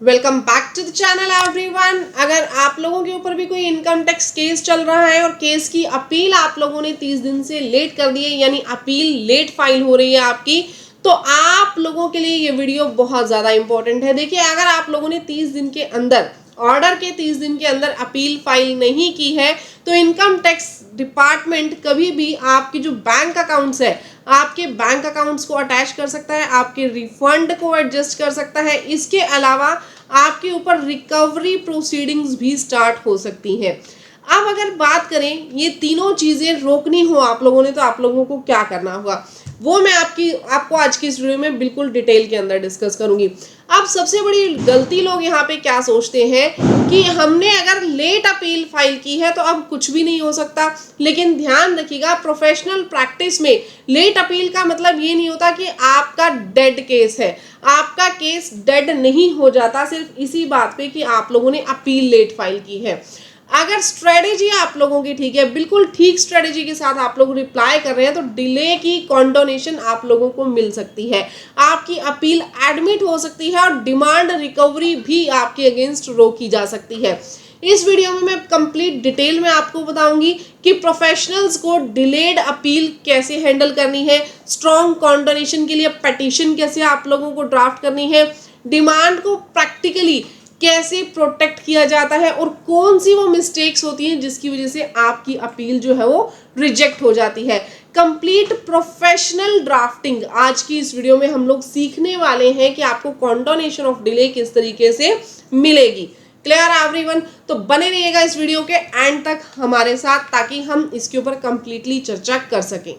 Welcome back to the channel everyone. अगर आप लोगों के ऊपर भी कोई इनकम टैक्स केस चल रहा है और केस की अपील आप लोगों ने 30 दिन से लेट कर दी है, यानी अपील लेट फाइल हो रही है आपकी, तो आप लोगों के लिए ये वीडियो बहुत ज़्यादा इंपॉर्टेंट है। देखिए, अगर आप लोगों ने 30 दिन के अंदर ऑर्डर के 30 दिन के अंदर अपील फाइल नहीं की है तो इनकम टैक्स डिपार्टमेंट कभी भी आपकी जो बैंक अकाउंट्स है आपके बैंक अकाउंट्स को अटैच कर सकता है, आपके रिफंड को एडजस्ट कर सकता है। इसके अलावा आपके ऊपर रिकवरी प्रोसीडिंग्स भी स्टार्ट हो सकती हैं। अब अगर बात करें ये तीनों चीज़ें रोकनी हो आप लोगों ने तो आप लोगों को क्या करना होगा, वो मैं आपको आज की इस वीडियो में बिल्कुल डिटेल के अंदर डिस्कस करूंगी। अब सबसे बड़ी गलती लोग यहाँ पे क्या सोचते हैं कि हमने अगर लेट अपील फाइल की है तो अब कुछ भी नहीं हो सकता। लेकिन ध्यान रखिएगा, प्रोफेशनल प्रैक्टिस में लेट अपील का मतलब ये नहीं होता कि आपका डेड केस है। आपका केस डेड नहीं हो जाता सिर्फ इसी बात पे कि आप लोगों ने अपील लेट फाइल की है। अगर स्ट्रेटेजी आप लोगों की ठीक है, बिल्कुल ठीक स्ट्रेटेजी के साथ आप लोग रिप्लाई कर रहे हैं तो डिले की कॉन्डोनेशन आप लोगों को मिल सकती है, आपकी अपील एडमिट हो सकती है और डिमांड रिकवरी भी आपके अगेंस्ट रोकी जा सकती है। इस वीडियो में मैं कंप्लीट डिटेल में आपको बताऊंगी कि प्रोफेशनल्स को डिलेड अपील कैसे हैंडल करनी है, स्ट्रॉन्ग कॉन्डोनेशन के लिए पिटीशन कैसे आप लोगों को ड्राफ्ट करनी है, डिमांड को प्रैक्टिकली कैसे प्रोटेक्ट किया जाता है और कौन सी वो मिस्टेक्स होती हैं जिसकी वजह से आपकी अपील जो है वो रिजेक्ट हो जाती है। कंप्लीट प्रोफेशनल ड्राफ्टिंग आज की इस वीडियो में हम लोग सीखने वाले हैं कि आपको कॉन्डोनेशन ऑफ डिले किस तरीके से मिलेगी। Clear everyone? तो बने रहिएगा इस वीडियो के एंड तक हमारे साथ ताकि हम इसके ऊपर कंप्लीटली चर्चा कर सकें।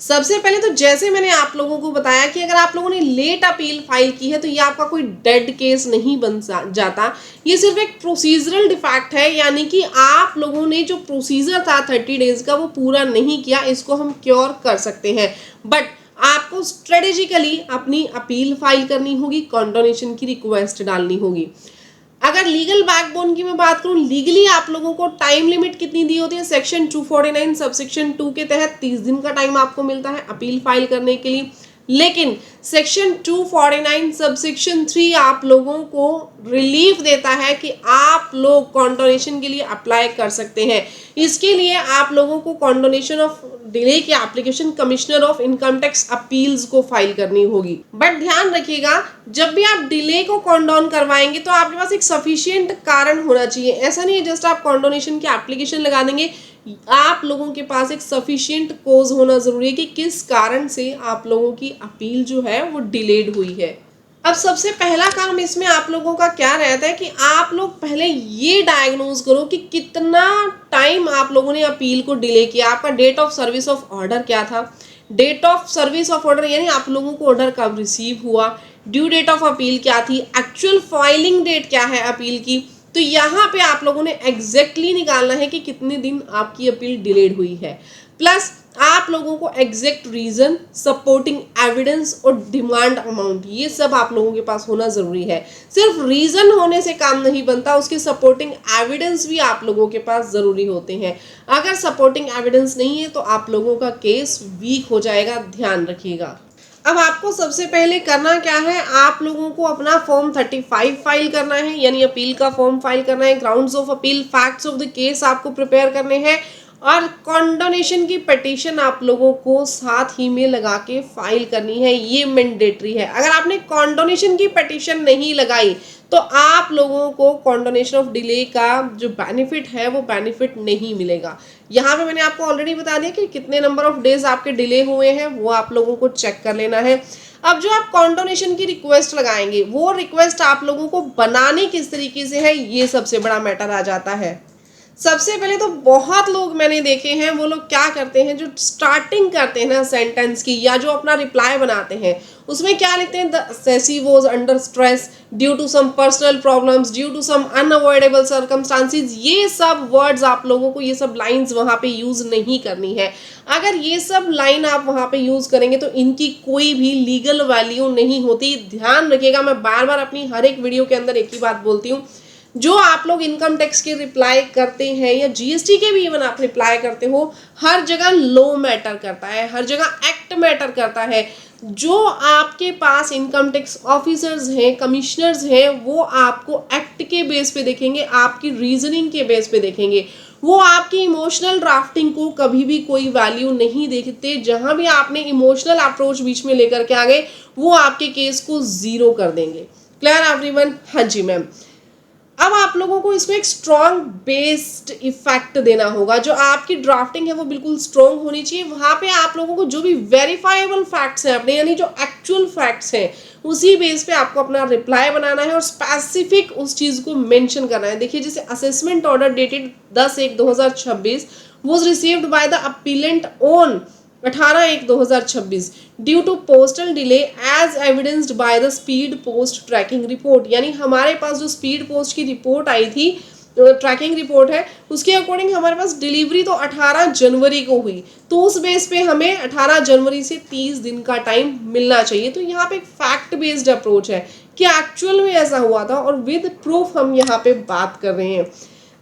सबसे पहले तो जैसे मैंने आप लोगों को बताया कि अगर आप लोगों ने लेट अपील फाइल की है तो ये आपका कोई डेड केस नहीं बन जाता, ये सिर्फ एक प्रोसीजरल डिफेक्ट है, यानी कि आप लोगों ने जो प्रोसीजर था 30 डेज का वो पूरा नहीं किया। इसको हम क्योर कर सकते हैं, बट आपको स्ट्रेटेजिकली अपनी अपील फाइल करनी होगी, कॉन्डोनेशन की रिक्वेस्ट डालनी होगी। अगर लीगल बैकबोन की मैं बात करूं, लीगली आप लोगों को टाइम लिमिट कितनी दी होती है, सेक्शन 249 सबसेक्शन 2 के तहत 30 दिन का टाइम आपको मिलता है अपील फाइल करने के लिए। लेकिन सेक्शन 249 सबसेक्शन 3 आप लोगों को रिलीफ देता है कि आप लोग कॉन्डोनेशन के लिए अप्लाई कर सकते हैं। इसके लिए आप लोगों को कॉन्डोनेशन ऑफ डिले की application commissioner of income tax appeals को फाइल करनी होगी। बट ध्यान रखिएगा, जब भी आप डिले को कॉन्डोन करवाएंगे तो आपके पास एक सफिशिएंट कारण होना चाहिए। ऐसा नहीं है जस्ट आप कॉन्डोनेशन की एप्लीकेशन लगा देंगे, आप लोगों के पास एक सफिशिएंट कोज होना जरूरी है कि किस कारण से आप लोगों की अपील जो है वो डिलेड हुई है। अब सबसे पहला काम इसमें आप लोगों का क्या रहता है कि आप लोग पहले ये डायग्नोज करो कि कितना टाइम आप लोगों ने अपील को डिले किया। आपका date of service of order क्या था, date of service of order यानी आप लोगों को ऑर्डर कब रिसीव हुआ, ड्यू डेट ऑफ अपील क्या थी, एक्चुअल फाइलिंग डेट क्या है अपील की। तो यहाँ पे आप लोगों ने एग्जैक्टली निकालना है कि कितने दिन आपकी अपील डिलेड हुई है, प्लस आप लोगों को एग्जैक्ट रीजन, सपोर्टिंग एविडेंस और डिमांड अमाउंट, ये सब आप लोगों के पास होना जरूरी है। सिर्फ रीजन होने से काम नहीं बनता, उसके सपोर्टिंग एविडेंस भी आप लोगों के पास जरूरी होते हैं। अगर सपोर्टिंग एविडेंस नहीं है तो आप लोगों का केस वीक हो जाएगा, ध्यान रखिएगा। अब आपको सबसे पहले करना क्या है, आप लोगों को अपना फॉर्म 35 फाइल करना है, यानी अपील का फॉर्म फाइल करना है। Grounds of appeal, facts of the case आपको प्रिपेयर करने हैं और कॉन्डोनेशन की पिटीशन आप लोगों को साथ ही में लगा के फाइल करनी है, ये मैंडेटरी है। अगर आपने कॉन्डोनेशन की पिटीशन नहीं लगाई तो आप लोगों को कॉन्डोनेशन ऑफ डिले का जो बेनिफिट है वो बेनिफिट नहीं मिलेगा। यहाँ पे मैंने आपको ऑलरेडी बता दिया कि कितने नंबर ऑफ डेज आपके डिले हुए हैं, वो आप लोगों को चेक कर लेना है। अब जो आप कॉन्डोनेशन की रिक्वेस्ट लगाएंगे वो रिक्वेस्ट आप लोगों को बनानी किस तरीके से है, ये सबसे बड़ा मैटर आ जाता है। सबसे पहले तो बहुत लोग मैंने देखे हैं, वो लोग क्या करते हैं, जो स्टार्टिंग करते हैं ना सेंटेंस की या जो अपना रिप्लाई बनाते हैं उसमें क्या लिखते हैं, the assessee was under stress due to some personal problems due to some unavoidable circumstances. ये सब वर्ड्स आप लोगों को, ये सब लाइंस वहां पे यूज नहीं करनी है। अगर ये सब लाइन आप वहां पे यूज करेंगे तो इनकी कोई भी लीगल वैल्यू नहीं होती। ध्यान रखिएगा, मैं बार बार अपनी हर एक वीडियो के अंदर एक ही बात बोलती हूँ, जो आप लोग इनकम टैक्स के रिप्लाई करते हैं या जीएसटी के भी इवन आप रिप्लाई करते हो, हर जगह लॉ मैटर करता है, हर जगह एक्ट मैटर करता है। जो आपके पास इनकम टैक्स ऑफिसर्स हैं, कमिश्नर्स हैं, वो आपको एक्ट के बेस पे देखेंगे, आपकी रीजनिंग के बेस पे देखेंगे। वो आपकी इमोशनल ड्राफ्टिंग को कभी भी कोई वैल्यू नहीं देखते। जहां भी आपने इमोशनल अप्रोच बीच में लेकर के आ गए, वो आपके केस को जीरो कर देंगे। Clear everyone? हाँ जी मैम। अब आप लोगों को इसको एक स्ट्रॉन्ग बेस्ड इफेक्ट देना होगा। जो आपकी ड्राफ्टिंग है वो बिल्कुल स्ट्रॉन्ग होनी चाहिए। वहां पे आप लोगों को जो भी वेरीफाइबल फैक्ट्स हैं अपने, यानी जो एक्चुअल फैक्ट्स हैं, उसी बेस पे आपको अपना रिप्लाई बनाना है और स्पेसिफिक उस चीज को मेंशन करना है। देखिए, जैसे assessment order dated 10/1/2026 was received by the appellant on 18/1/2026 due to postal delay as evidenced by the speed post tracking report. यानी हमारे पास जो स्पीड पोस्ट की रिपोर्ट आई थी, ट्रैकिंग रिपोर्ट है, उसके अकॉर्डिंग हमारे पास डिलीवरी तो 18 जनवरी को हुई, तो उस बेस पे हमें 18 जनवरी से 30 दिन का टाइम मिलना चाहिए। तो यहाँ पे एक फैक्ट बेस्ड अप्रोच है कि एक्चुअल में ऐसा हुआ था और विद प्रूफ हम यहाँ पे बात कर रहे हैं।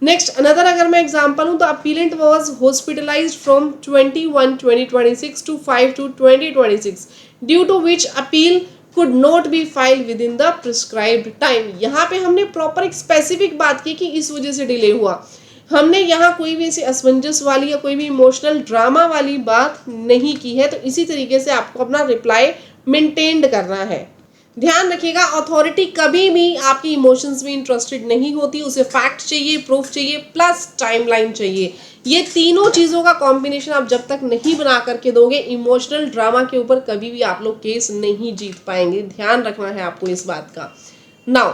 नेक्स्ट अनदर अगर मैं एग्जांपल हूं तो appellant was hospitalized from 21/2026 to 5/2/2026 due to which appeal could not be file within the prescribed time. यहाँ पे हमने प्रॉपर एक स्पेसिफिक बात की कि इस वजह से डिले हुआ। हमने यहाँ कोई भी ऐसी असमंजस वाली या कोई भी इमोशनल ड्रामा वाली बात नहीं की है। तो इसी तरीके से आपको अपना रिप्लाई मेंटेन करना है। ध्यान रखिएगा, अथॉरिटी कभी भी आपकी इमोशंस में इंटरेस्टेड नहीं होती। उसे फैक्ट चाहिए, प्रूफ चाहिए, प्लस टाइमलाइन चाहिए। ये तीनों चीजों का कॉम्बिनेशन आप जब तक नहीं बना करके दोगे, इमोशनल ड्रामा के ऊपर कभी भी आप लोग केस नहीं जीत पाएंगे। ध्यान रखना है आपको इस बात का। नाउ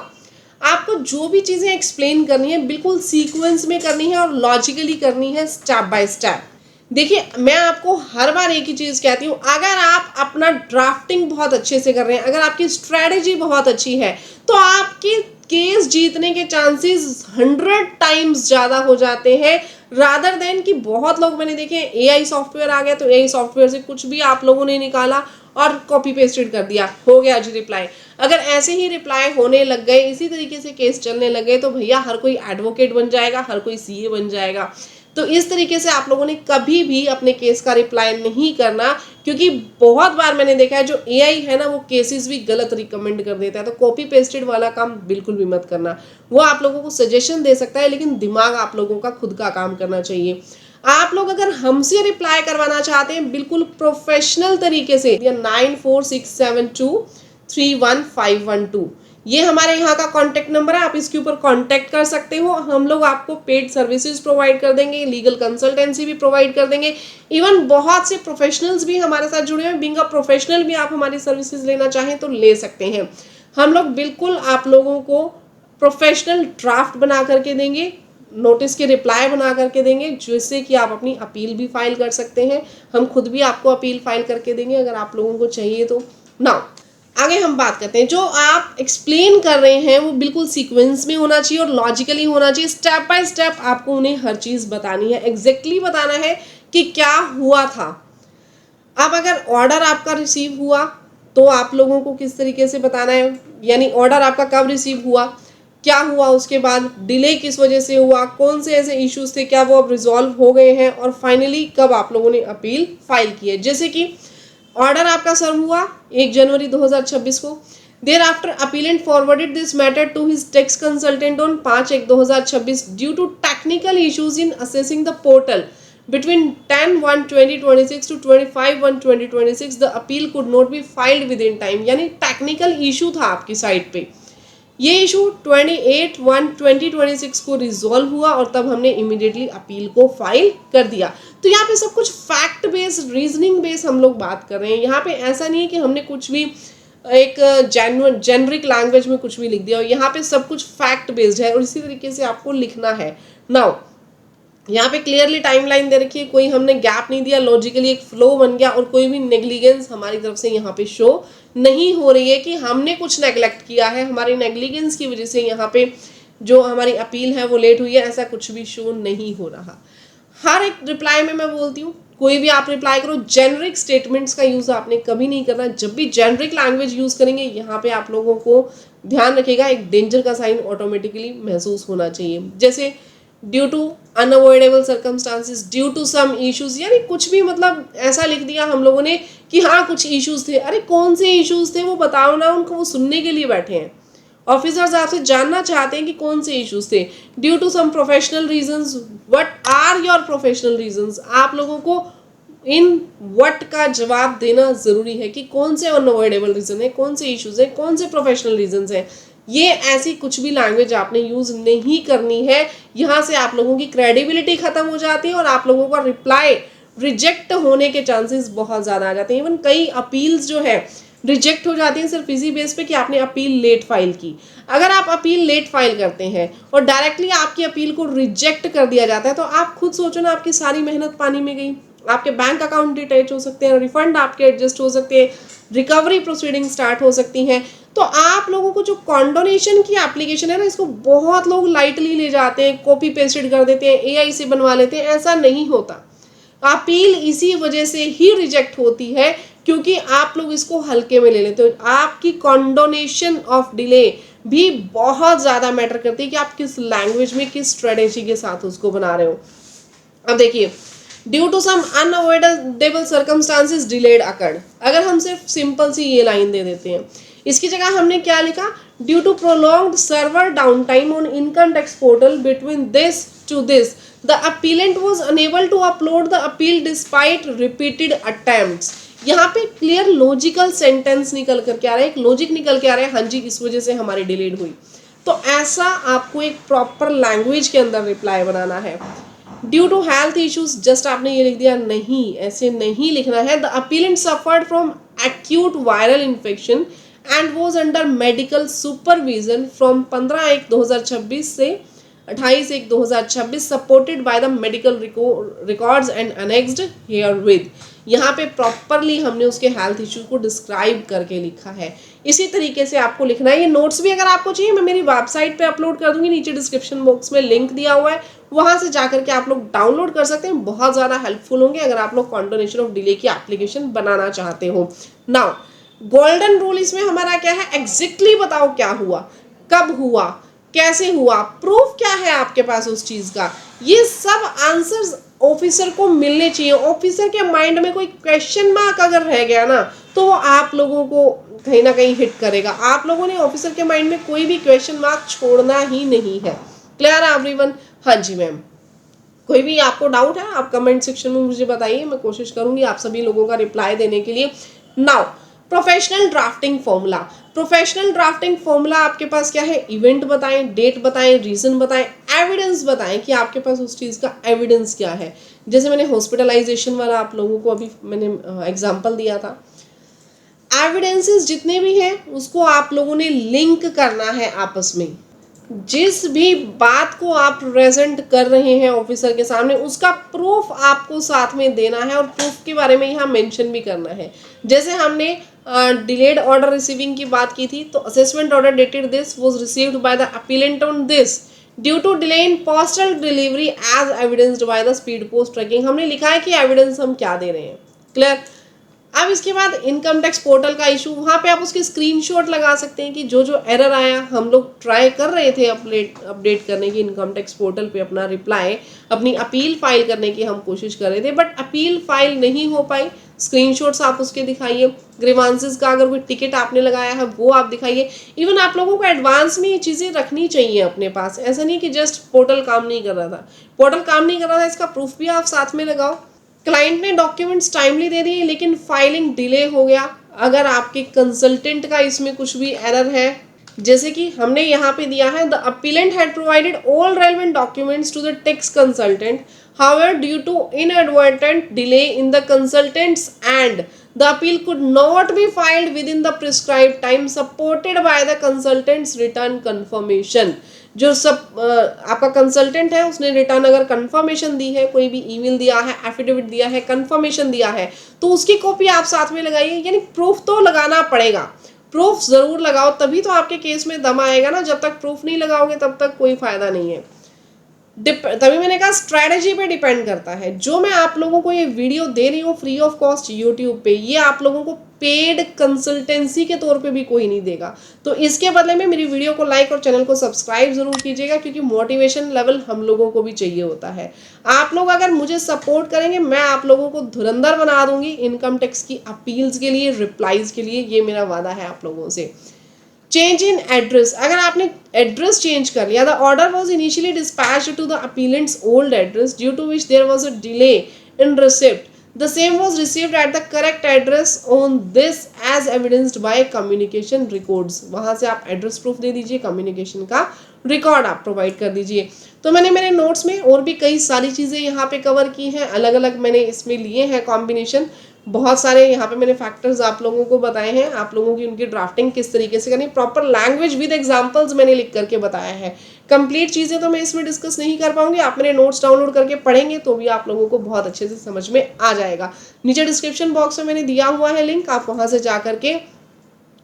आपको जो भी चीजें एक्सप्लेन करनी है बिल्कुल सीक्वेंस में करनी है और लॉजिकली करनी है, स्टेप बाय स्टेप। देखिए, मैं आपको हर बार एक ही चीज कहती हूँ, अगर आप अपना ड्राफ्टिंग बहुत अच्छे से कर रहे हैं, अगर आपकी स्ट्रेटेजी बहुत अच्छी है, तो आपकी केस जीतने के चांसेस 100 टाइम्स ज्यादा हो जाते हैं, रादर देन कि बहुत लोग मैंने देखे एआई सॉफ्टवेयर आ गया तो एआई सॉफ्टवेयर से कुछ भी आप लोगों ने निकाला और कॉपी पेस्टेड कर दिया, हो गया जी रिप्लाई। अगर ऐसे ही रिप्लाई होने लग गए, इसी तरीके से केस चलने लग गए, तो भैया हर कोई एडवोकेट बन जाएगा, हर कोई सीए बन जाएगा। तो इस तरीके से आप लोगों ने कभी भी अपने केस का रिप्लाई नहीं करना, क्योंकि बहुत बार मैंने देखा है जो एआई है ना, वो केसेस भी गलत रिकमेंड कर देता है। तो कॉपी पेस्टेड वाला काम बिल्कुल भी मत करना। वो आप लोगों को सजेशन दे सकता है, लेकिन दिमाग आप लोगों का खुद का काम करना चाहिए। आप लोग अगर हमसे रिप्लाई करवाना चाहते हैं बिल्कुल प्रोफेशनल तरीके से, 9467231512 ये हमारे यहाँ का कांटेक्ट नंबर है। आप इसके ऊपर कांटेक्ट कर सकते हो। हम लोग आपको पेड सर्विसेज प्रोवाइड कर देंगे, लीगल कंसल्टेंसी भी प्रोवाइड कर देंगे। इवन बहुत से प्रोफेशनल्स भी हमारे साथ जुड़े हैं। बीइंग अ प्रोफेशनल भी आप हमारी सर्विसेज लेना चाहें तो ले सकते हैं। हम लोग बिल्कुल आप लोगों को प्रोफेशनल ड्राफ्ट बना करके देंगे, नोटिस के रिप्लाई बना करके देंगे, जिससे कि आप अपनी अपील भी फाइल कर सकते हैं। हम खुद भी आपको अपील फाइल करके देंगे अगर आप लोगों को चाहिए तो। नाउ आगे हम बात करते हैं, जो आप एक्सप्लेन कर रहे हैं वो बिल्कुल सीक्वेंस में होना चाहिए और लॉजिकली होना चाहिए। स्टेप बाय स्टेप आपको उन्हें हर चीज़ बतानी है, एग्जैक्टली बताना है कि क्या हुआ था। अब अगर ऑर्डर आपका रिसीव हुआ तो आप लोगों को किस तरीके से बताना है, यानी ऑर्डर आपका कब रिसीव हुआ, क्या हुआ, उसके बाद डिले किस वजह से हुआ, कौन से ऐसे इश्यूज थे, क्या वो अब रिजॉल्व हो गए हैं, और फाइनली कब आप लोगों ने अपील फाइल की है। जैसे कि ऑर्डर आपका सर्व हुआ 1 जनवरी 2026 को। Thereafter appellant forwarded this matter to his tax consultant on 5/1/2026 due to technical issues in assessing the portal between 10/1/2026 to 25/1/2026 the appeal could not be filed within time। यानी technical issue था आपकी side पे, ये issue 28/1/2026 को resolve हुआ और तब हमने इमीडिएटली अपील को फाइल कर दिया। तो यहाँ पे सब कुछ फैक्ट बेस्ड, रीजनिंग बेस्ड हम लोग बात कर रहे हैं। यहाँ पे ऐसा नहीं है कि हमने कुछ भी एक जेनरिक लैंग्वेज में कुछ भी लिख दिया, और यहाँ पे सब कुछ फैक्ट बेस्ड है और इसी तरीके से आपको लिखना है। नाउ यहाँ पे क्लियरली टाइमलाइन दे रखी है, कोई हमने गैप नहीं दिया, लॉजिकली एक फ्लो बन गया, और कोई भी नेग्लिजेंस हमारी तरफ से यहाँ पे शो नहीं हो रही है कि हमने कुछ नेग्लेक्ट किया है, हमारी नेग्लिजेंस की वजह से यहाँ पे जो हमारी अपील है वो लेट हुई है, ऐसा कुछ भी शो नहीं हो रहा। हर एक रिप्लाई में मैं बोलती हूँ, कोई भी आप रिप्लाई करो, जेनरिक स्टेटमेंट्स का यूज आपने कभी नहीं करना। जब भी जेनरिक लैंग्वेज यूज करेंगे, यहाँ पे आप लोगों को ध्यान रखिएगा एक डेंजर का साइन ऑटोमेटिकली महसूस होना चाहिए। जैसे due to unavoidable circumstances, due to some issues, यानी कुछ भी मतलब ऐसा लिख दिया हम लोगों ने कि हाँ कुछ इश्यूज थे। अरे कौन से इश्यूज थे वो बताओ ना, उनको वो सुनने के लिए बैठे हैं। ऑफिसर्स आपसे जानना चाहते हैं कि कौन से इश्यूज थे। Due to some professional reasons, what are your professional reasons, आप लोगों को इन व्हाट का जवाब देना जरूरी है कि कौन से अनअवॉइडेबल रीजन है, कौन से इश्यूज है, कौन से प्रोफेशनल रीजंस है। ये ऐसी कुछ भी लैंग्वेज आपने यूज नहीं करनी है, यहाँ से आप लोगों की क्रेडिबिलिटी खत्म हो जाती है और आप लोगों का रिप्लाई रिजेक्ट होने के चांसेस बहुत ज़्यादा आ जाते हैं। इवन कई अपील्स जो है रिजेक्ट हो जाती हैं सिर्फ इसी बेस पे कि आपने अपील लेट फाइल की। अगर आप अपील लेट फाइल करते हैं और डायरेक्टली आपकी अपील को रिजेक्ट कर दिया जाता है तो आप खुद सोचो ना, आपकी सारी मेहनत पानी में गई। आपके बैंक अकाउंट डिटेच हो सकते हैं, रिफंड आपके एडजस्ट हो सकते हैं, रिकवरी प्रोसीडिंग स्टार्ट हो सकती हैं। तो आप लोगों को जो कॉन्डोनेशन की एप्लीकेशन है ना, इसको बहुत लोग लाइटली ले जाते हैं, कॉपी पेस्टेड कर देते हैं, एआई से बनवा लेते हैं। ऐसा नहीं होता। अपील इसी वजह से ही रिजेक्ट होती है क्योंकि आप लोग इसको हल्के में ले लेते हो। आपकी कॉन्डोनेशन ऑफ डिले भी बहुत ज़्यादा मैटर करती है कि आप किस लैंग्वेज में, किस स्ट्रेटेजी के साथ उसको बना रहे हो। अब देखिए, due to some unavoidable circumstances delayed occurred, अगर हम सिर्फ सिंपल सी ये लाइन दे देते हैं, इसकी जगह हमने क्या लिखा, due to prolonged server down time on income tax portal between this to this the appellant was unable to upload the appeal despite repeated attempts. यहाँ पे क्लियर लॉजिकल सेंटेंस निकल करके आ रहा है, एक लॉजिक निकल के आ रहा है, हाँ जी इस वजह से हमारी डिलेड हुई। तो ऐसा आपको एक प्रॉपर लैंग्वेज के अंदर रिप्लाई बनाना है। Due to health issues, just आपने ये लिख दिया, नहीं ऐसे नहीं लिखना है। The appellant suffered from acute viral infection and was under medical supervision from 15/1/2026 से 28/1/2026 supported by the medical records and annexed herewith. यहाँ पे प्रॉपरली हमने उसके हेल्थ इश्यू को डिस्क्राइब करके लिखा है। इसी तरीके से आपको लिखना है। ये नोट्स भी अगर आपको चाहिए मैं मेरी वेबसाइट पे अपलोड कर दूंगी, नीचे डिस्क्रिप्शन बॉक्स में लिंक दिया हुआ है, वहां से जाकर के आप लोग डाउनलोड कर सकते हैं। बहुत ज़्यादा हेल्पफुल होंगे अगर आप लोग कॉन्डोनेशन ऑफ डिले की एप्लीकेशन बनाना चाहते हो। नाउ गोल्डन रूल इसमें हमारा क्या है, एग्जैक्टली बताओ क्या हुआ, कब हुआ, कैसे हुआ, प्रूफ क्या है आपके पास उस चीज का। ये सब आंसर्स ऑफिसर को मिलने चाहिए। ऑफिसर के माइंड में कोई क्वेश्चन मार्क अगर रह गया ना तो वो आप लोगों को कहीं ना कहीं हिट करेगा। आप लोगों ने ऑफिसर के माइंड में कोई भी क्वेश्चन मार्क छोड़ना ही नहीं है। क्लियर है एवरीवन? हाँ जी मैम। कोई भी आपको डाउट है आप कमेंट सेक्शन में मुझे बताइए, मैं कोशिश करूंगी आप सभी लोगों का रिप्लाई देने के लिए। Now professional drafting formula. Professional drafting formula आपके पास क्या है, इवेंट बताएं, डेट बताएं, रीजन बताएं, एविडेंस बताएं कि आपके पास उस चीज़ का एविडेंस क्या है। जैसे मैंने हॉस्पिटलाइजेशन वाला आप लोगों को अभी मैंने एग्जांपल दिया था। एविडेंसेस जितने भी हैं उसको आप लोगों ने लिंक करना है आपस में। जिस भी बात को आप प्रेजेंट कर रहे हैं ऑफिसर के सामने उसका प्रूफ आपको साथ में देना है और प्रूफ के बारे में यहाँ मेंशन भी करना है। जैसे हमने डिलेड ऑर्डर रिसीविंग की बात की थी, तो assessment order dated this was received by the appellant on this due to delay in postal delivery as evidenced by the speed post tracking. हमने लिखा है कि एविडेंस हम क्या दे रहे हैं। क्लियर? अब इसके बाद इनकम टैक्स पोर्टल का इशू, वहाँ पे आप उसके स्क्रीनशॉट लगा सकते हैं कि जो जो एरर आया, हम लोग ट्राई कर रहे थे अपडेट करने की इनकम टैक्स पोर्टल पे अपना रिप्लाई, अपनी अपील फाइल करने की हम कोशिश कर रहे थे, बट अपील फाइल नहीं हो पाई। स्क्रीनशॉट्स आप उसके दिखाइए। ग्रीवांसेस का अगर कोई टिकट आपने लगाया है वो आप दिखाइए। इवन आप लोगों को एडवांस में ये चीज़ें रखनी चाहिए अपने पास। ऐसा नहीं कि जस्ट पोर्टल काम नहीं कर रहा था, पोर्टल काम नहीं कर रहा था इसका प्रूफ भी आप साथ में लगाओ। क्लाइंट ने डॉक्यूमेंट्स टाइमली दे दिए लेकिन फाइलिंग डिले हो गया। अगर आपके कंसल्टेंट का इसमें कुछ भी एरर है, जैसे कि हमने यहाँ पे दिया है, the appellant had provided all relevant documents to the tax consultant, however due to inadvertent delay in the consultant's end the appeal could not be filed within the prescribed time supported by the consultant's return confirmation। जो सब आपका consultant है उसने return अगर confirmation दी है, कोई भी email दिया है, एफिडेविट दिया है, कंफर्मेशन दिया है, तो उसकी कॉपी आप साथ में लगाइए। यानी प्रूफ तो लगाना पड़ेगा, प्रूफ जरूर लगाओ, तभी तो आपके केस में दम आएगा ना। जब तक प्रूफ नहीं लगाओगे तब तक कोई फायदा नहीं है। तभी मैंने कहा स्ट्रैटेजी पे डिपेंड करता है। जो मैं आप लोगों को ये वीडियो दे रही हूँ फ्री ऑफ कॉस्ट यूट्यूब पे, ये आप लोगों को पेड कंसल्टेंसी के तौर पे भी कोई नहीं देगा। तो इसके बदले में मेरी वीडियो को लाइक और चैनल को सब्सक्राइब जरूर कीजिएगा, क्योंकि मोटिवेशन लेवल हम लोगों को भी चाहिए होता है। आप लोग अगर मुझे सपोर्ट करेंगे, मैं आप लोगों को धुरंधर बना दूंगी इनकम टैक्स की अपील्स के लिए, रिप्लाईज के लिए। ये मेरा वादा है आप लोगों से। चेंज इन एड्रेस, अगर आपने एड्रेस चेंज कर लिया, the order was initially dispatched to the appellant's old address due to which there was a delay in receipt, the same was received at the correct address on this as evidenced by communication records. वहां से आप address proof दे दीजिए, communication का record आप provide कर दीजिए। तो मैंने मेरे नोट्स में और भी कई सारी चीज़ें यहाँ पे कवर की हैं, अलग अलग मैंने इसमें लिए हैं कॉम्बिनेशन। बहुत सारे यहाँ पे मैंने फैक्टर्स आप लोगों को बताए हैं, आप लोगों की उनकी ड्राफ्टिंग किस तरीके से करनी, प्रॉपर लैंग्वेज विद एग्जांपल्स मैंने लिख करके बताया है। कंप्लीट चीज़ें तो मैं इसमें डिस्कस नहीं कर पाऊंगी, आप मेरे नोट्स डाउनलोड करके पढ़ेंगे तो भी आप लोगों को बहुत अच्छे से समझ में आ जाएगा। नीचे डिस्क्रिप्शन बॉक्स में मैंने दिया हुआ है लिंक, आप वहाँ से जा करके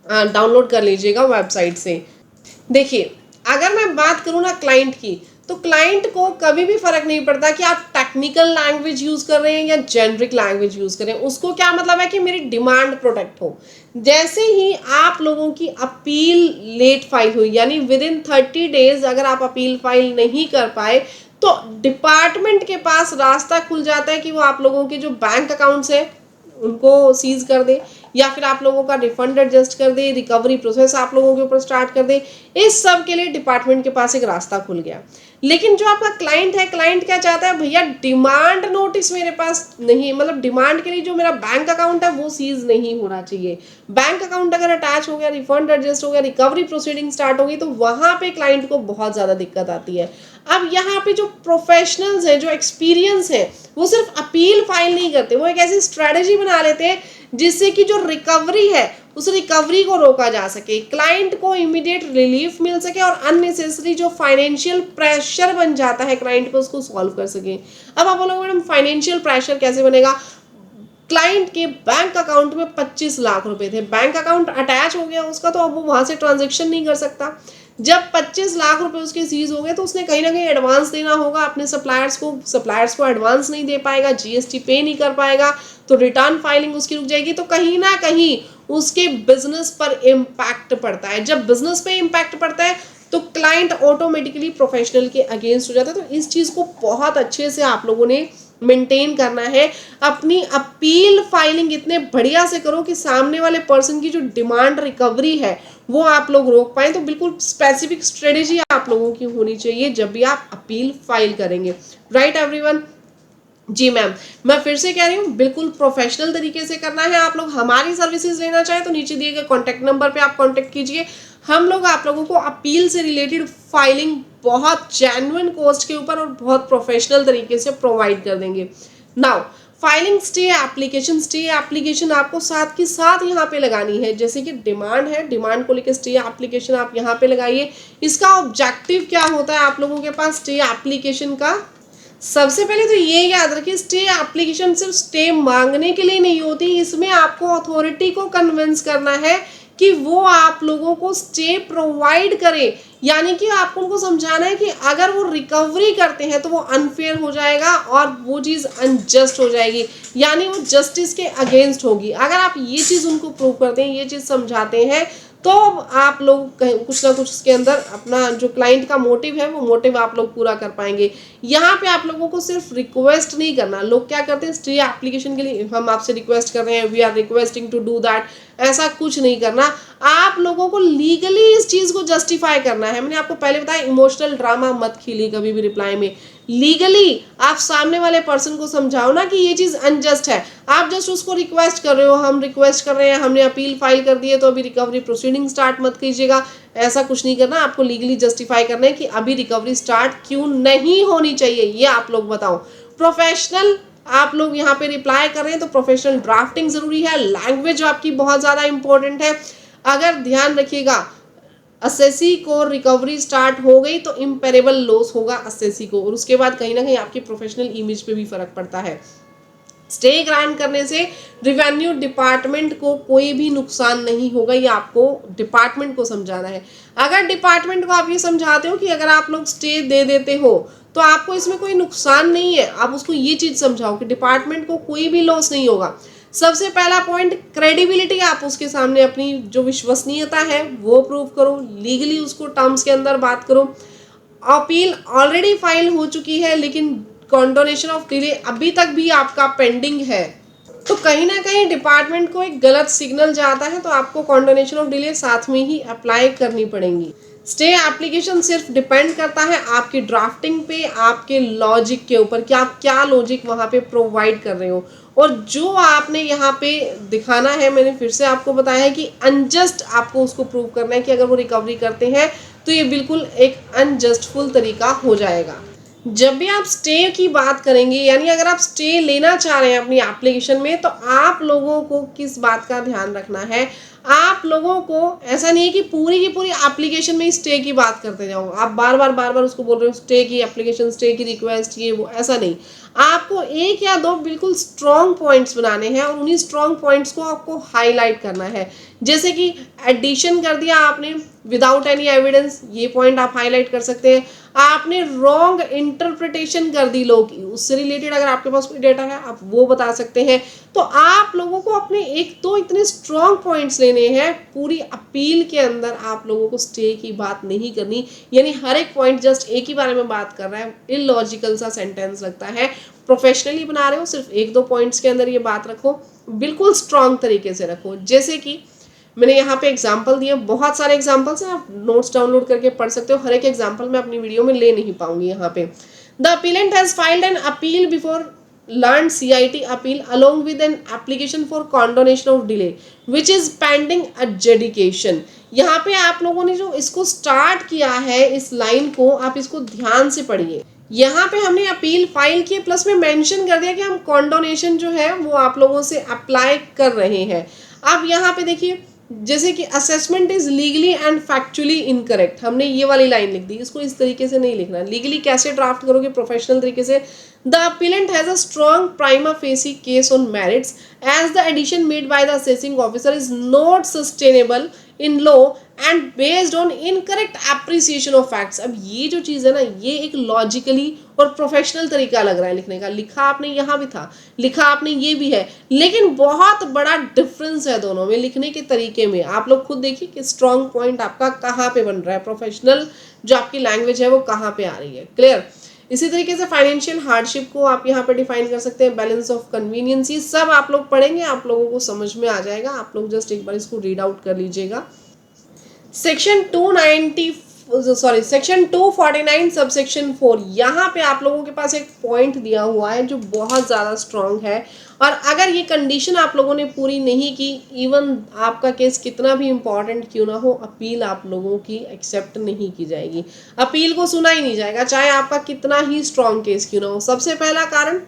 डाउनलोड कर लीजिएगा वेबसाइट से। देखिए, अगर मैं बात करूँ ना क्लाइंट की, तो क्लाइंट को कभी भी फर्क नहीं पड़ता कि आप टेक्निकल लैंग्वेज यूज कर रहे हैं या जेनरिक लैंग्वेज यूज कर रहे हैं। उसको क्या मतलब है कि मेरी डिमांड प्रोटेक्ट हो। जैसे ही आप लोगों की अपील लेट फाइल हुई, यानी विद इन 30 डेज अगर आप अपील फाइल नहीं कर पाए, तो डिपार्टमेंट के पास रास्ता खुल जाता है कि वो आप लोगों के जो बैंक अकाउंट्स है उनको सीज कर दे, या फिर आप लोगों का रिफंड एडजस्ट कर दे, रिकवरी प्रोसेस आप लोगों के ऊपर स्टार्ट कर दे। इस सब के लिए डिपार्टमेंट के पास एक रास्ता खुल गया। लेकिन जो आपका क्लाइंट है, क्लाइंट क्या चाहता है, भैया डिमांड नोटिस मेरे पास नहीं, मतलब डिमांड के लिए जो मेरा बैंक अकाउंट है वो सीज नहीं होना चाहिए। बैंक अकाउंट अगर अटैच हो गया, रिफंड एडजस्ट हो गया, रिकवरी प्रोसीडिंग स्टार्ट होगी, तो वहां पे क्लाइंट को बहुत ज्यादा दिक्कत आती है। अब यहाँ पे जो प्रोफेशनल्स हैं, जो एक्सपीरियंस है, वो सिर्फ अपील फाइल नहीं करते, वो एक ऐसी स्ट्रेटेजी बना लेते हैं जिससे कि जो रिकवरी है उस रिकवरी को रोका जा सके, क्लाइंट को इमीडिएट रिलीफ मिल सके और अननेसेसरी जो फाइनेंशियल प्रेशर बन जाता है क्लाइंट को, उसको सॉल्व कर सके। अब आप बोलोगे मैडम फाइनेंशियल प्रेशर कैसे बनेगा? क्लाइंट के बैंक अकाउंट में 25 लाख रुपए थे, बैंक अकाउंट अटैच हो गया उसका, तो अब वो वहां से ट्रांजेक्शन नहीं कर सकता। जब 25 लाख रुपए उसके सीज हो गए, तो उसने कहीं ना कहीं एडवांस देना होगा अपने सप्लायर्स को एडवांस नहीं दे पाएगा, जीएसटी पे नहीं कर पाएगा, तो रिटर्न फाइलिंग उसकी रुक जाएगी। तो कहीं ना कहीं उसके बिजनेस पर इम्पैक्ट पड़ता है। जब बिजनेस पे इम्पैक्ट पड़ता है तो क्लाइंट ऑटोमेटिकली प्रोफेशनल के अगेंस्ट हो जाता है। तो इस चीज को बहुत अच्छे से आप लोगों ने मेंटेन करना है। अपनी अपील फाइलिंग इतने बढ़िया से करो कि सामने वाले पर्सन की जो डिमांड रिकवरी है वो आप लोग रोक पाए। तो बिल्कुल स्पेसिफिक स्ट्रेटेजी आप लोगों की होनी चाहिए जब भी आप अपील फाइल करेंगे। Right everyone? जी मैम, मैं फिर से कह रही हूँ, बिल्कुल प्रोफेशनल तरीके से करना है। आप लोग हमारी सर्विसेज लेना चाहें तो नीचे दिए गए कॉन्टैक्ट नंबर पे आप कॉन्टैक्ट कीजिए। हम लोग आप लोगों को अपील से रिलेटेड फाइलिंग बहुत जेन्युइन कॉस्ट के ऊपर और बहुत प्रोफेशनल तरीके से प्रोवाइड कर देंगे। नाउ फाइलिंग स्टे एप्लीकेशन आपको साथ के साथ यहाँ पे लगानी है। जैसे कि डिमांड है, डिमांड को लेकर स्टे एप्लीकेशन आप यहाँ पे लगाइए। इसका ऑब्जेक्टिव क्या होता है आप लोगों के पास स्टे एप्लीकेशन का? सबसे पहले तो ये याद रखिए, स्टे एप्लीकेशन सिर्फ स्टे मांगने के लिए नहीं होती, इसमें आपको अथॉरिटी को कन्विंस करना है कि वो आप लोगों को स्टे प्रोवाइड करे। यानी कि आपको उनको समझाना है कि अगर वो रिकवरी करते हैं तो वो अनफेयर हो जाएगा और वो चीज़ अनजस्ट हो जाएगी, यानी वो जस्टिस के अगेंस्ट होगी। अगर आप ये चीज़ उनको प्रूव करते हैं, ये चीज़ समझाते हैं, तो आप लोग कुछ ना कुछ उसके अंदर अपना जो क्लाइंट का मोटिव है वो मोटिव आप लोग पूरा कर पाएंगे। यहाँ पे आप लोगों को सिर्फ रिक्वेस्ट नहीं करना। लोग क्या करते हैं, स्टे एप्लीकेशन के लिए हम आपसे रिक्वेस्ट कर रहे हैं, we are requesting to do that, ऐसा कुछ नहीं करना। आप लोगों को लीगली इस चीज को जस्टिफाई करना है। मैंने आपको पहले बताया, इमोशनल ड्रामा मत खेलिए कभी भी रिप्लाई में। लीगली आप सामने वाले पर्सन को समझाओ ना कि ये चीज अनजस्ट है। आप जस्ट उसको रिक्वेस्ट कर रहे हो, हम रिक्वेस्ट कर रहे हैं, हमने अपील फाइल कर दी है तो अभी रिकवरी प्रोसीडिंग स्टार्ट मत कीजिएगा, ऐसा कुछ नहीं करना। आपको लीगली जस्टिफाई करना है कि अभी रिकवरी स्टार्ट क्यों नहीं होनी चाहिए, ये आप लोग बताओ। प्रोफेशनल आप लोग यहाँ पे रिप्लाई कर रहे हैं तो प्रोफेशनल ड्राफ्टिंग जरूरी है। लैंग्वेज आपकी बहुत ज्यादा इंपॉर्टेंट है। अगर ध्यान रखिएगा, असेसी को रिकवरी स्टार्ट हो गई तो इम्पेरेबल लॉस होगा असेसी को, और उसके बाद कहीं ना कहीं आपकी प्रोफेशनल इमेज पे भी फर्क पड़ता है। स्टे ग्रांट करने से रिवेन्यू डिपार्टमेंट को कोई भी नुकसान नहीं होगा, ये आपको डिपार्टमेंट को समझाना है। अगर डिपार्टमेंट को आप ये समझाते हो कि अगर आप लोग स्टे दे देते हो तो आपको इसमें कोई नुकसान नहीं है। आप उसको ये चीज़ समझाओ कि डिपार्टमेंट को कोई भी लॉस नहीं होगा। सबसे पहला पॉइंट क्रेडिबिलिटी, आप उसके सामने अपनी जो विश्वसनीयता है वो प्रूव करो, लीगली उसको टर्म्स के अंदर बात करो। अपील ऑलरेडी फाइल हो चुकी है लेकिन कॉन्डोनेशन ऑफ डिले अभी तक भी आपका पेंडिंग है, तो कहीं ना कहीं डिपार्टमेंट को एक गलत सिग्नल जाता है, तो आपको कॉन्डोनेशन ऑफ डिले साथ में ही अप्लाई करनी पड़ेंगी। स्टे एप्लीकेशन सिर्फ डिपेंड करता है आपकी ड्राफ्टिंग पे, आपके लॉजिक के ऊपर कि आप क्या लॉजिक वहाँ पे प्रोवाइड कर रहे हो। और जो आपने यहाँ पे दिखाना है, मैंने फिर से आपको बताया है कि अनजस्ट आपको उसको प्रूव करना है कि अगर वो रिकवरी करते हैं तो ये बिल्कुल एक अनजस्टफुल तरीका हो जाएगा। जब भी आप स्टे की बात करेंगे, यानी अगर आप स्टे लेना चाह रहे हैं अपनी एप्लीकेशन में, तो आप लोगों को किस बात का ध्यान रखना है, आप लोगों को ऐसा नहीं है कि पूरी की पूरी एप्लीकेशन में स्टे की बात करते जाओ, आप बार बार उसको बोल रहे हो स्टे की एप्लीकेशन, स्टे की रिक्वेस्ट, ये वो, ऐसा नहीं। आपको एक या दो बिल्कुल स्ट्रॉन्ग पॉइंट्स बनाने हैं और उन्हीं स्ट्रॉन्ग पॉइंट्स को आपको हाईलाइट करना है। जैसे कि एडिशन कर दिया आपने विदाउट एनी एविडेंस, ये पॉइंट आप हाईलाइट कर सकते हैं। आपने रॉन्ग इंटरप्रिटेशन कर दी लोग की, उससे रिलेटेड अगर आपके पास कोई डेटा है आप वो बता सकते हैं। तो आप लोगों को अपने एक तो इतने स्ट्रॉन्ग पॉइंट्स लेने हैं, पूरी अपील के अंदर आप लोगों को स्टे की बात नहीं करनी, यानी हर एक पॉइंट जस्ट एक ही बारे में बात कर रहा है, इलॉजिकल सा सेंटेंस लगता है। प्रोफेशनली बना रहे हो, सिर्फ एक दो पॉइंट्स के अंदर ये बात रखो, बिल्कुल स्ट्रॉन्ग तरीके से रखो। जैसे कि मैंने यहाँ पे एग्जाम्पल दिए, बहुत सारे एग्जाम्पल्स हैं, आप नोट्स डाउनलोड करके पढ़ सकते हो। हर एक एग्जाम्पल मैं अपनी वीडियो में ले नहीं पाऊंगी यहाँ पे। The appellant has filed an appeal before learned CIT appeal along with an application for condonation of delay which is pending adjudication। यहाँ पे आप लोगों ने जो इसको स्टार्ट किया है, इस लाइन को आप इसको ध्यान से पढ़िए। यहाँ पे हमने अपील फाइल की, प्लस में मेंशन कर दिया कि हम कॉन्डोनेशन जो है वो आप लोगों से अप्लाई कर रहे हैं। अब यहाँ पे देखिए, जैसे कि assessment is legally and factually incorrect, हमने ये वाली लाइन लिख दी, इसको इस तरीके से नहीं लिखना। लीगली कैसे ड्राफ्ट करोगे प्रोफेशनल तरीके से, the appellant has a strong prima facie case on merits as the addition made by the assessing officer is not sustainable in law and based on incorrect appreciation of facts. अब ये जो चीज़ है ना, ये एक logically और professional तरीका लग रहा है लिखने का। लिखा आपने यहाँ भी था, लिखा आपने ये भी है, लेकिन बहुत बड़ा डिफरेंस है दोनों में लिखने के तरीके में। आप लोग खुद देखिए कि स्ट्रॉन्ग पॉइंट आपका कहाँ पे बन रहा है, प्रोफेशनल जो आपकी लैंग्वेज है वो कहाँ पे आ रही है। क्लियर। इसी तरीके से फाइनेंशियल हार्डशिप को आप यहाँ पे डिफाइन कर सकते हैं, बैलेंस ऑफ कन्वीनियंस, ये सब आप लोग पढ़ेंगे, आप लोगों को समझ में आ जाएगा। आप लोग जस्ट एक बार इसको रीड आउट कर लीजिएगा। सेक्शन 249 सबसेक्शन 4, यहाँ पे आप लोगों के पास एक पॉइंट दिया हुआ है जो बहुत ज़्यादा स्ट्रॉन्ग है, और अगर ये कंडीशन आप लोगों ने पूरी नहीं की, इवन आपका केस कितना भी इम्पॉर्टेंट क्यों ना हो, अपील आप लोगों की एक्सेप्ट नहीं की जाएगी, अपील को सुना ही नहीं जाएगा, चाहे आपका कितना ही स्ट्रॉन्ग केस क्यों ना हो। सबसे पहला कारण,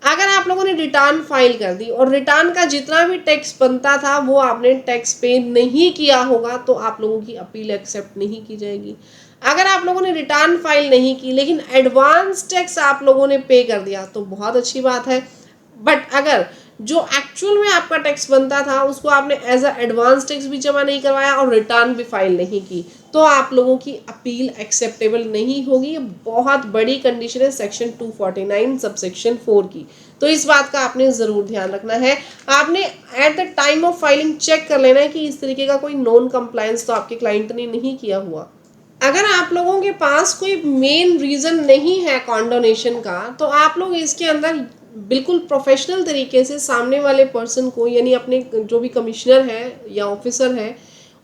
अगर आप लोगों ने रिटर्न फाइल कर दी और रिटर्न का जितना भी टैक्स बनता था वो आपने टैक्स पे नहीं किया होगा, तो आप लोगों की अपील एक्सेप्ट नहीं की जाएगी। अगर आप लोगों ने रिटर्न फाइल नहीं की लेकिन एडवांस टैक्स आप लोगों ने पे कर दिया तो बहुत अच्छी बात है, बट अगर जो एक्चुअल में आपका टैक्स बनता था उसको आपने एज अ एडवांस टैक्स भी जमा नहीं करवाया और रिटर्न भी फाइल नहीं की, तो आप लोगों की अपील एक्सेप्टेबल नहीं होगी। ये बहुत बड़ी कंडीशन है सेक्शन 249 सबसेक्शन 4 की, तो इस बात का आपने ज़रूर ध्यान रखना है। आपने at the time of filing check कर लेना है कि इस तरीके का कोई नॉन कंप्लायंस तो आपके क्लाइंट ने नहीं किया हुआ। अगर आप लोगों के पास कोई मेन रीज़न नहीं है कॉन्डोनेशन का, तो आप लोग इसके अंदर बिल्कुल प्रोफेशनल तरीके से सामने वाले पर्सन को, यानी अपने जो भी कमिश्नर है या ऑफिसर है,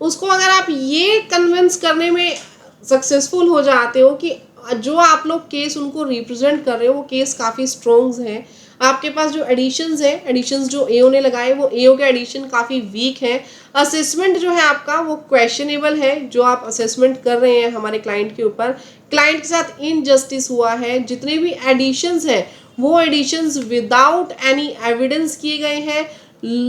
उसको अगर आप ये कन्विंस करने में सक्सेसफुल हो जाते हो कि जो आप लोग केस उनको रिप्रेजेंट कर रहे हो वो केस काफ़ी स्ट्रॉन्ग है, आपके पास जो एडिशंस है, एडिशंस जो एओ ने लगाए वो एओ के एडिशन काफ़ी वीक है, असेसमेंट जो है आपका वो क्वेश्चनेबल है, जो आप असेसमेंट कर रहे हैं हमारे क्लाइंट के ऊपर, क्लाइंट के साथ इनजस्टिस हुआ है, जितने भी एडिशंस हैं वो एडिशंस विदाउट एनी एविडेंस किए गए हैं,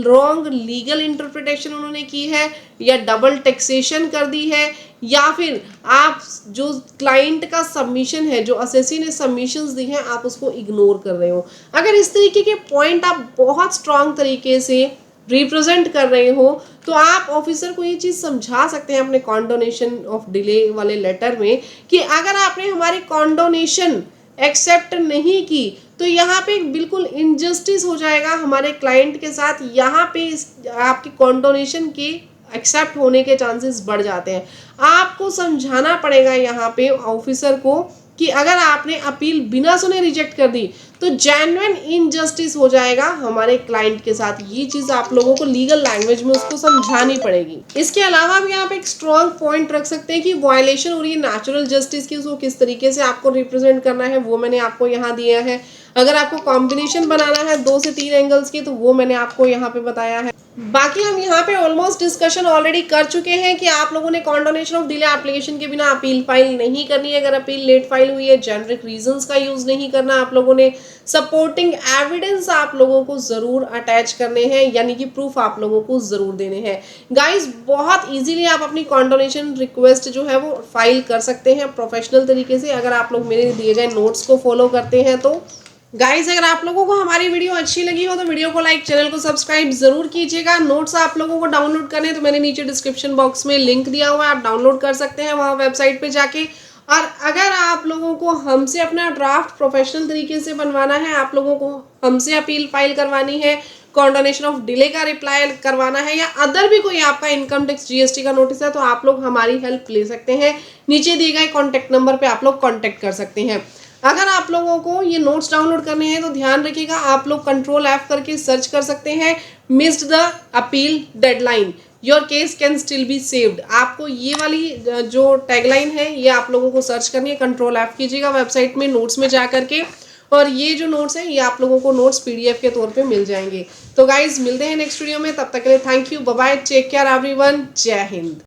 रॉन्ग लीगल इंटरप्रिटेशन उन्होंने की है, या डबल टैक्सेशन कर दी है, या फिर आप जो क्लाइंट का सबमिशन है, जो असेसी ने सबमिशंस दी हैं, आप उसको इग्नोर कर रहे हो। अगर इस तरीके के पॉइंट आप बहुत स्ट्रांग तरीके से रिप्रेजेंट कर रहे हो, तो आप ऑफिसर को ये चीज़ समझा सकते हैं अपने कॉन्डोनेशन ऑफ डिले वाले लेटर में कि अगर आपने हमारे कॉन्डोनेशन एक्सेप्ट नहीं की तो यहाँ पे बिल्कुल इनजस्टिस हो जाएगा हमारे क्लाइंट के साथ। यहाँ पे आपकी कॉन्डोनेशन के एक्सेप्ट होने के चांसेस बढ़ जाते हैं। आपको समझाना पड़ेगा यहाँ पे ऑफिसर को कि अगर आपने अपील बिना सुने रिजेक्ट कर दी तो जेन्युइन इनजस्टिस हो जाएगा हमारे क्लाइंट के साथ। ये चीज आप लोगों को लीगल लैंग्वेज में उसको समझानी पड़ेगी। इसके अलावा भी आप एक स्ट्रॉन्ग पॉइंट रख सकते हैं कि वायलेशन हो रही है नेचुरल जस्टिस की, उसको किस तरीके से आपको रिप्रेजेंट करना है वो मैंने आपको यहाँ दिया है। अगर आपको कॉम्बिनेशन बनाना है 2 से 3 एंगल्स की तो वो मैंने आपको यहाँ पे बताया है। बाकी हम यहाँ पे ऑलमोस्ट डिस्कशन ऑलरेडी कर चुके हैं कि आप लोगों ने कॉन्डोनेशन ऑफ डिले एप्लीकेशन के बिना अपील फाइल नहीं करनी है। अगर अपील लेट फाइल हुई है, जेनरिक रीजंस का यूज नहीं करना आप लोगों ने, सपोर्टिंग एविडेंस आप लोगों को जरूर अटैच करने हैं, यानी कि प्रूफ आप लोगों को जरूर देने हैं। गाइज बहुत इजीली आप अपनी कॉन्डोनेशन रिक्वेस्ट जो है वो फाइल कर सकते हैं प्रोफेशनल तरीके से, अगर आप लोग मेरे दिए गए नोट्स को फॉलो करते हैं तो। गाइज अगर आप लोगों को हमारी वीडियो अच्छी लगी हो तो वीडियो को लाइक, चैनल को सब्सक्राइब जरूर कीजिएगा। नोट्स आप लोगों को डाउनलोड करने तो मैंने नीचे डिस्क्रिप्शन बॉक्स में लिंक दिया हुआ है, आप डाउनलोड कर सकते हैं वहाँ वेबसाइट पे जाके। और अगर आप लोगों को हमसे अपना ड्राफ्ट प्रोफेशनल तरीके से बनवाना है, आप लोगों को हमसे अपील फाइल करवानी है, कॉन्डोनेशन ऑफ डिले का रिप्लाई करवाना है, या अदर भी कोई आपका इनकम टैक्स जीएसटी का नोटिस है, तो आप लोग हमारी हेल्प ले सकते हैं। नीचे दिए गए कॉन्टैक्ट नंबर पे आप लोग कॉन्टैक्ट कर सकते हैं। अगर आप लोगों को ये नोट्स डाउनलोड करने हैं तो ध्यान रखिएगा, आप लोग Ctrl+F करके सर्च कर सकते हैं missed the appeal deadline, your case can still be saved. आपको ये वाली जो टैगलाइन है ये आप लोगों को सर्च करनी है, Ctrl+F कीजिएगा वेबसाइट में नोट्स में जा करके, और ये जो नोट्स है ये आप लोगों को नोट्स PDF के तौर पे मिल जाएंगे। तो गाइज मिलते हैं नेक्स्ट वीडियो में, तब तक के लिए thank you, bye bye, take care everyone, जय हिंद।